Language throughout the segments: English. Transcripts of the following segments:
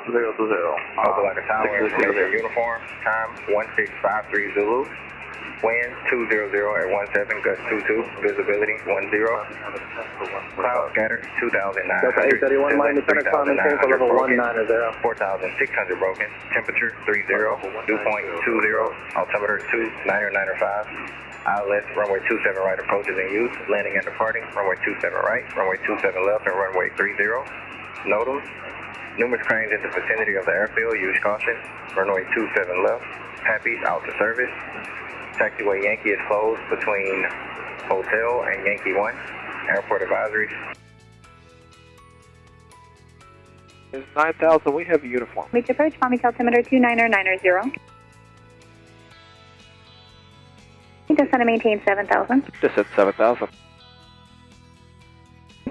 020. Opa-locka Tower, Major Uniform, time 1653 Zulu. Wind 200 at 17, gust 22, visibility 10. Cloud scatter 2,900. Delta 831, line Lieutenant Climb maintain for level 190. 4,600 broken. Temperature 30, dew point 20, altimeter 29095. ILS runway 27 right approaches in use. Landing and departing, runway 27 right, runway 27 left, and runway 30. NOTAMs. Numerous cranes in the vicinity of the airfield. Use caution. Runway 27 left. Happy's out to service. Taxiway Yankee is closed between Hotel and Yankee 1. Airport advisories. It's 9,000. We have a uniform. Reach approach, Palmy altimeter 29090. Descend to maintain 7,000. Descend 7,000.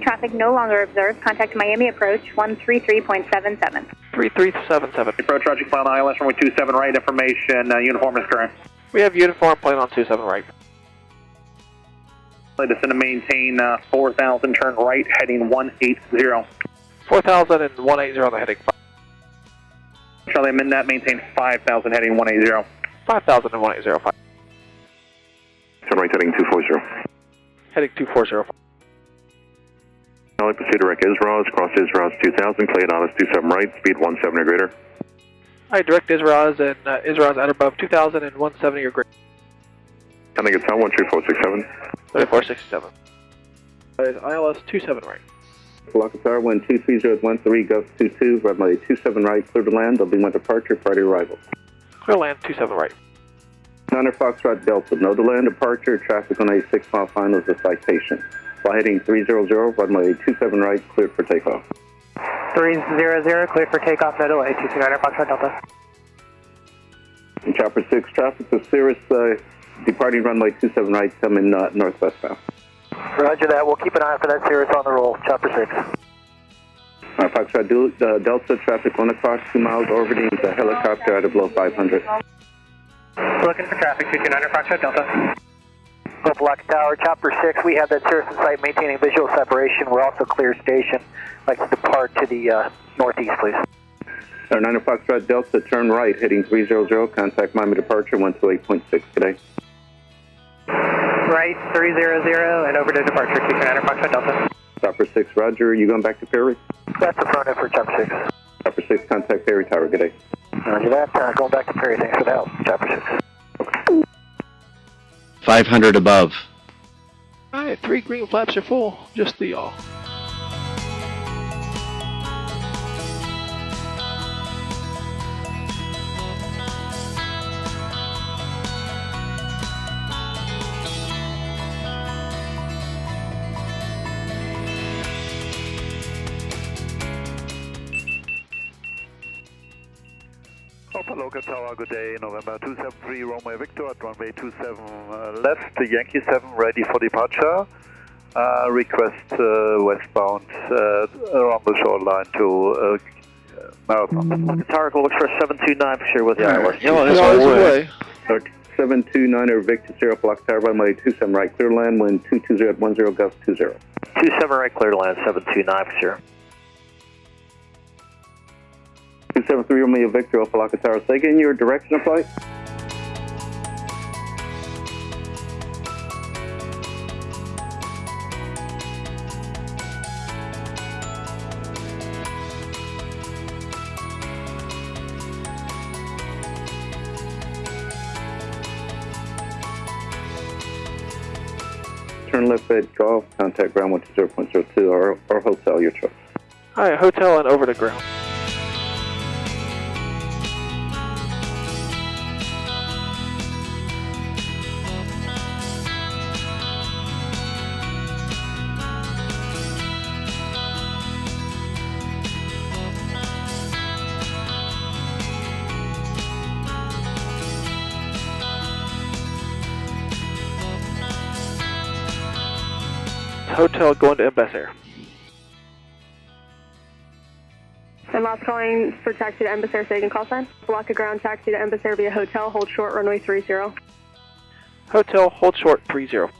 Traffic no longer observed. Contact Miami approach 133.77. 3377. Approach Roger, cloud ILS runway 27 right, information, uniform is current. We have uniform plane on 27 right. Descend to maintain 4,000, turn right, heading 180. 4,000 and 180 on the heading. Charlie, amend that, maintain 5,000, heading 180. 5,000 and 1805. Turn right, heading 240. Heading 240. Charlie, proceed direct Isras, cross Isras 2000, clear Dallas 27 right, speed 17 or greater. Alright, direct Isras and Isras at above 2,000 and 170 or greater. Counting it's on 12467. 3467. ILS 27 right. Opa-locka Tower, wind 23013, gust 22, runway 27 right, clear to land, there'll be one departure, priority arrival. Clear land 27 right. 9er Foxtrot Delta, no delay in departure, traffic on a 6-mile final is a citation. Fly heading 300, runway 27 right, cleared for takeoff. 300, cleared for takeoff, no delay, 229er Foxtrot Delta. And Chopper 6, traffic to Cirrus, departing runway 27 right, coming northwest bound. Roger that, we'll keep an eye out for that Cirrus on the roll, Chopper 6. Foxtrot Delta, traffic 1 o'clock, 2 miles, orbiting the helicopter at or below 500. Looking for traffic, 229er Foxtrot Delta. Opa-locka Tower, Chopper 6, we have that Cirrus in sight maintaining visual separation. We're also clear station. Like to depart to the northeast, please. 9er Foxtrot Delta, turn right, heading 300, contact Miami departure 128.6 today. Right, 300, and over to departure, 229er Foxtrot Delta. Chopper 6, Roger, you going back to Perry? That's the front end for Chopper 6. Chopper 6, contact Perry Tower, good day. Roger that, going back to Perry, thanks for the help, Chopper 6. 500 above. Alright, 3 green flaps are full. Just the yaw. Opa-locka Tower, good day, November 273, Runway Victor at runway 27 left, Yankee 7 ready for departure. Request westbound around the shoreline to Marathon. Tower looks for 729 for sure with the ILS. Away. 729er Victor Sierra Opa-locka Tower, runway 27 right, clear land, wind 220 at 10, gust 20. 27 right, clear to land, 729 for sure. 273 Romeo Victor, Opa-locka Tower. Say again your direction of flight. Turn left at Golf, contact ground 120.02 or hotel, your choice. Alright, hotel and over to ground. Hotel going to Embassy. And last calling for taxi to Embassy, so you can call sign. Block a ground taxi to Embassy via hotel, hold short, runway 30. Hotel, hold short, 30.